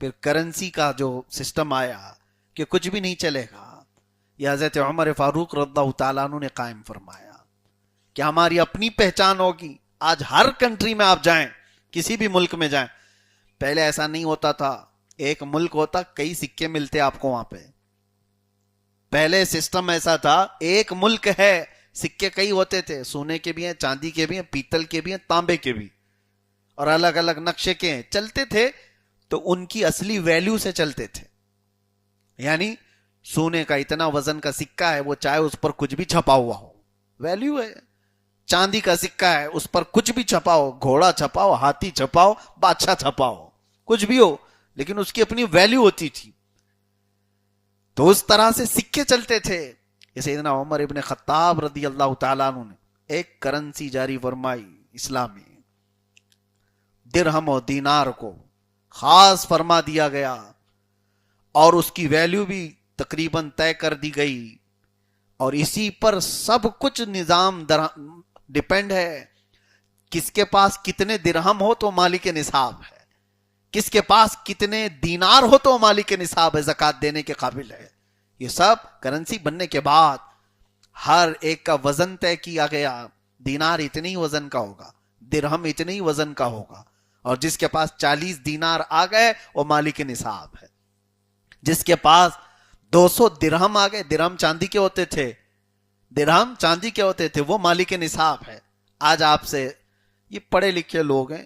پھر کرنسی کا جو سسٹم آیا کہ کچھ بھی نہیں چلے گا، یہ حضرت عمر فاروق رضی اللہ تعالیٰ عنہ نے قائم فرمایا کہ ہماری اپنی پہچان ہوگی. آج ہر کنٹری میں آپ جائیں، کسی بھی ملک میں جائیں، پہلے ایسا نہیں ہوتا تھا. ایک ملک ہوتا، کئی سکے ملتے آپ کو وہاں پہ. پہلے سسٹم ایسا تھا، ایک ملک ہے، سکے کئی ہوتے تھے، سونے کے بھی ہیں، چاندی کے بھی ہیں، پیتل کے بھی ہیں، تانبے کے بھی، اور الگ الگ نقشے کے ہیں، چلتے تھے. تو ان کی اصلی ویلیو سے چلتے تھے. یعنی سونے کا اتنا وزن کا سکہ ہے، وہ چاہے اس پر کچھ بھی چھپا ہوا ہو، ویلیو ہے. چاندی کا سکہ ہے، اس پر کچھ بھی چھپا ہو، گھوڑا چھپا ہو، ہاتھی چھپا ہو، بادشاہ چھپا ہو، کچھ بھی ہو، لیکن اس کی اپنی ویلیو ہوتی تھی. تو اس طرح سے سکے چلتے تھے. سیدنا عمر ابن خطاب رضی اللہ تعالیٰ عنہ نے ایک کرنسی جاری فرمائی اسلامی، درہم و دینار کو خاص فرما دیا گیا، اور اس کی ویلیو بھی تقریباً طے کر دی گئی. اور اسی پر سب کچھ نظام ڈیپینڈ ہے. کس کے پاس کتنے درہم ہو تو مالک نصاب ہے، کس کے پاس کتنے دینار ہو تو مالک نصاب ہے، زکوٰۃ دینے کے قابل ہے. یہ سب کرنسی بننے کے بعد ہر ایک کا وزن طے کیا گیا. دینار اتنے ہی وزن کا ہوگا، درہم اتنے ہی وزن کا ہوگا، اور جس کے پاس 40 دینار آ گئے وہ مالک نصاب ہے. جس کے پاس 200 درہم آ گئے، درہم چاندی کے ہوتے تھے، درہم چاندی کے ہوتے تھے، وہ مالک نصاب ہے. آج آپ سے یہ پڑھے لکھے لوگ ہیں،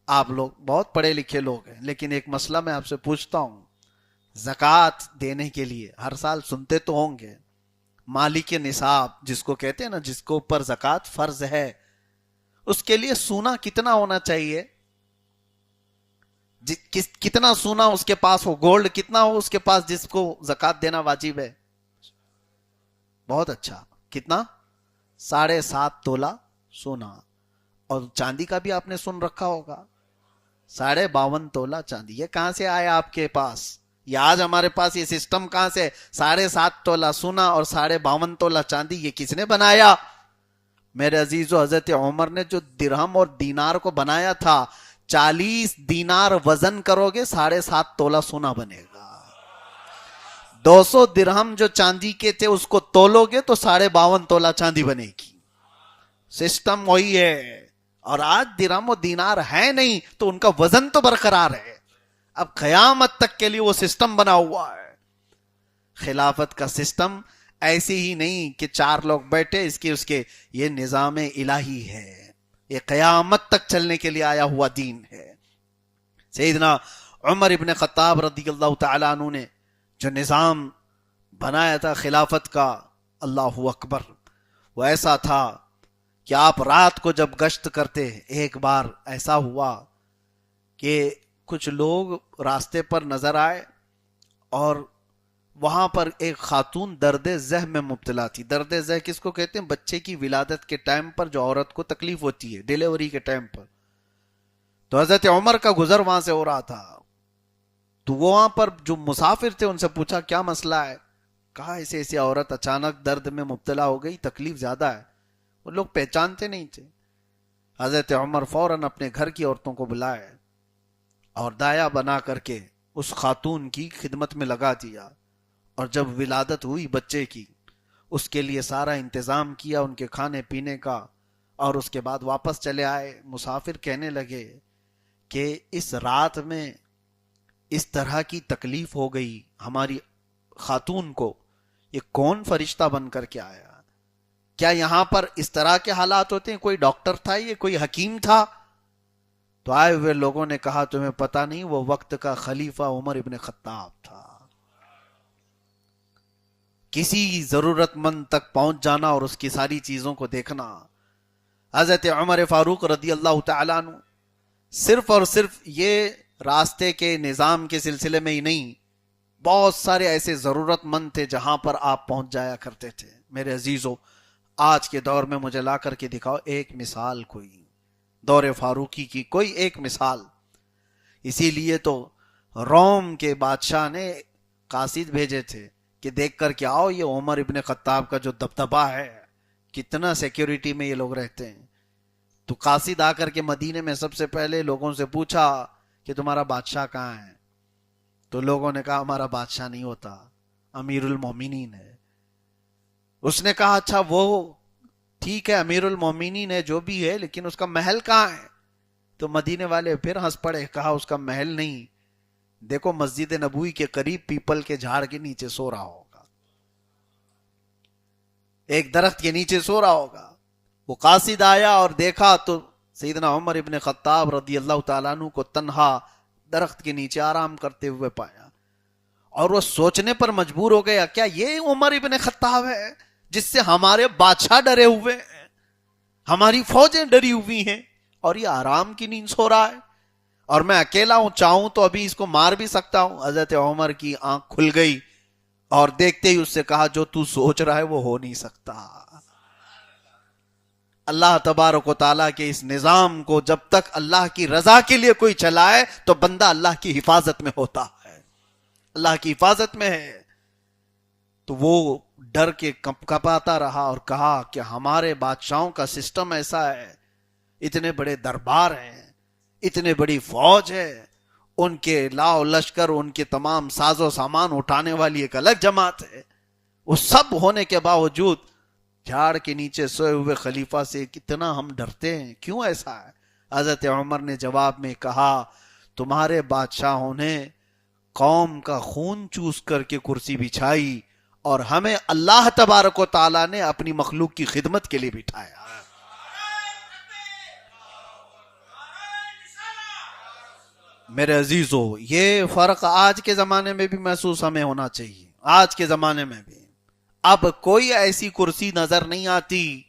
آپ لوگ بہت پڑھے لکھے لوگ ہیں، لیکن ایک مسئلہ میں آپ سے پوچھتا ہوں. زکوٰۃ دینے کے لیے ہر سال سنتے تو ہوں گے، مالک نصاب جس کو کہتے ہیں نا، جس کو اوپر زکوٰۃ فرض ہے، اس کے لیے سونا کتنا ہونا چاہیے؟ کتنا سونا اس کے پاس ہو، گولڈ کتنا ہو اس کے پاس جس کو زکوٰۃ دینا واجب ہے؟ بہت اچھا. کتنا؟ 7.5 تولہ سونا. اور چاندی کا بھی آپ نے سن رکھا ہوگا، 52.5 تولہ چاندی. یہ کہاں سے آیا آپ کے پاس؟ یہ آج ہمارے پاس یہ سسٹم کہاں سے؟ 7.5 تولہ سونا اور 52.5 تولہ چاندی. یہ کس نے بنایا؟ میرے عزیزو، حضرت عمر نے جو درہم اور دینار کو بنایا تھا، 40 دینار وزن کرو گے 7.5 تولہ سونا بنے گا. 200 درہم جو چاندی کے تھے اس کو تولو گے تو 52.5 تولہ چاندی بنے گی. سسٹم وہی ہے. اور آج درہم و دینار ہے نہیں تو ان کا وزن تو برقرار ہے. اب قیامت تک کے لیے وہ سسٹم بنا ہوا ہے. خلافت کا سسٹم ایسے ہی نہیں کہ 4 لوگ بیٹھے اس کے یہ نظام الہی ہے. یہ قیامت تک چلنے کے لیے آیا ہوا دین ہے. سیدنا عمر ابن خطاب رضی اللہ تعالیٰ عنہ نے جو نظام بنایا تھا خلافت کا، اللہ اکبر، وہ ایسا تھا کہ آپ رات کو جب گشت کرتے، ایک بار ایسا ہوا کہ کچھ لوگ راستے پر نظر آئے اور وہاں پر ایک خاتون درد ذہ میں مبتلا تھی. درد ذہ کس کو کہتے ہیں؟ بچے کی ولادت کے ٹائم پر جو عورت کو تکلیف ہوتی ہے، ڈیلیوری کے ٹائم پر. تو حضرت عمر کا گزر وہاں سے ہو رہا تھا، تو وہ وہاں پر جو مسافر تھے ان سے پوچھا کیا مسئلہ ہے؟ کہا ایسے ایسے عورت اچانک درد میں مبتلا ہو گئی، تکلیف زیادہ ہے. وہ لوگ پہچانتے نہیں تھے. حضرت عمر فوراً اپنے گھر کی عورتوں کو بلائے اور دایا بنا کر کے اس خاتون کی خدمت میں لگا دیا. اور جب ولادت ہوئی بچے کی، اس کے لیے سارا انتظام کیا ان کے کھانے پینے کا، اور اس کے بعد واپس چلے آئے. مسافر کہنے لگے کہ اس رات میں اس طرح کی تکلیف ہو گئی ہماری خاتون کو، یہ کون فرشتہ بن کر کے آیا؟ کیا یہاں پر اس طرح کے حالات ہوتے ہیں؟ کوئی ڈاکٹر تھا، یہ کوئی حکیم تھا؟ تو آئے ہوئے لوگوں نے کہا تمہیں پتہ نہیں، وہ وقت کا خلیفہ عمر ابن خطاب تھا. کسی ضرورت مند تک پہنچ جانا اور اس کی ساری چیزوں کو دیکھنا. حضرت عمر فاروق رضی اللہ تعالیٰ عنہ صرف اور صرف یہ راستے کے نظام کے سلسلے میں ہی نہیں، بہت سارے ایسے ضرورت مند تھے جہاں پر آپ پہنچ جایا کرتے تھے. میرے عزیزو، آج کے دور میں مجھے لا کر کے دکھاؤ ایک مثال، کوئی دور فاروقی کی کوئی ایک مثال. اسی لیے تو روم کے بادشاہ نے قاصد بھیجے تھے کہ دیکھ کر کے آؤ یہ عمر ابن خطاب کا جو دبدبہ ہے، کتنا سیکیورٹی میں یہ لوگ رہتے ہیں. تو قاصد آ کر کے مدینے میں سب سے پہلے لوگوں سے پوچھا کہ تمہارا بادشاہ کہاں ہے؟ تو لوگوں نے کہا ہمارا بادشاہ نہیں ہوتا، امیر المومنین ہے۔ اس نے کہا اچھا وہ ٹھیک ہے امیر المومنین ہے جو بھی ہے، لیکن اس کا محل کہاں ہے؟ تو مدینے والے پھر ہنس پڑے، کہا اس کا محل نہیں، دیکھو مسجد نبوی کے قریب پیپل کے جھاڑ کے نیچے سو رہا ہوگا، ایک درخت کے نیچے سو رہا ہوگا۔ وہ قاصد آیا اور دیکھا تو سیدنا عمر ابن خطاب رضی اللہ تعالیٰ عنہ کو تنہا درخت کے نیچے آرام کرتے ہوئے پایا، اور وہ سوچنے پر مجبور ہو گیا کیا یہ عمر ابن خطاب ہے جس سے ہمارے بادشاہ ڈرے ہوئے ہیں، ہماری فوجیں ڈری ہوئی ہیں، اور یہ آرام کی نیند سو رہا ہے، اور میں اکیلا ہوں، چاہوں تو ابھی اس کو مار بھی سکتا ہوں۔ حضرت عمر کی آنکھ کھل گئی اور دیکھتے ہی اس سے کہا جو تو سوچ رہا ہے وہ ہو نہیں سکتا۔ اللہ تبارک و تعالیٰ کے اس نظام کو جب تک اللہ کی رضا کے لیے کوئی چلائے تو بندہ اللہ کی حفاظت میں ہوتا ہے، اللہ کی حفاظت میں ہے۔ تو وہ ڈر کے کپاتا رہا اور کہا کہ ہمارے بادشاہوں کا سسٹم ایسا ہے، اتنے بڑے دربار ہیں، اتنے بڑی فوج ہے، ان کے لاؤ لشکر، ان کے تمام ساز و سامان اٹھانے والی ایک الگ جماعت ہے، وہ سب ہونے کے باوجود جھاڑ کے نیچے سوئے ہوئے خلیفہ سے کتنا ہم ڈرتے ہیں، کیوں ایسا ہے؟ حضرت عمر نے جواب میں کہا تمہارے بادشاہوں نے قوم کا خون چوس کر کے کرسی بچھائی، اور ہمیں اللہ تبارک و تعالیٰ نے اپنی مخلوق کی خدمت کے لیے بٹھایا۔ میرے عزیزو، یہ فرق آج کے زمانے میں بھی محسوس ہمیں ہونا چاہیے۔ آج کے زمانے میں بھی اب کوئی ایسی کرسی نظر نہیں آتی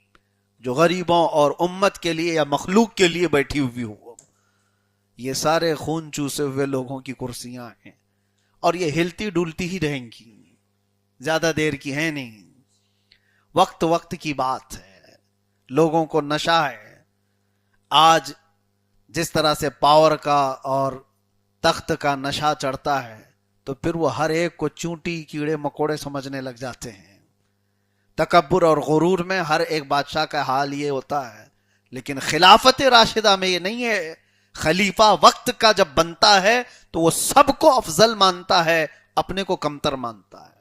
جو غریبوں اور امت کے لیے یا مخلوق کے لیے بیٹھی ہوئی ہو۔ یہ سارے خون چوسے ہوئے لوگوں کی کرسیاں ہیں، اور یہ ہلتی ڈولتی ہی رہیں گی، زیادہ دیر کی ہے نہیں، وقت وقت کی بات ہے۔ لوگوں کو نشہ ہے، آج جس طرح سے پاور کا اور تخت کا نشہ چڑھتا ہے تو پھر وہ ہر ایک کو چونٹی کیڑے مکوڑے سمجھنے لگ جاتے ہیں۔ تکبر اور غرور میں ہر ایک بادشاہ کا حال یہ ہوتا ہے، لیکن خلافت راشدہ میں یہ نہیں ہے۔ خلیفہ وقت کا جب بنتا ہے تو وہ سب کو افضل مانتا ہے، اپنے کو کمتر مانتا ہے۔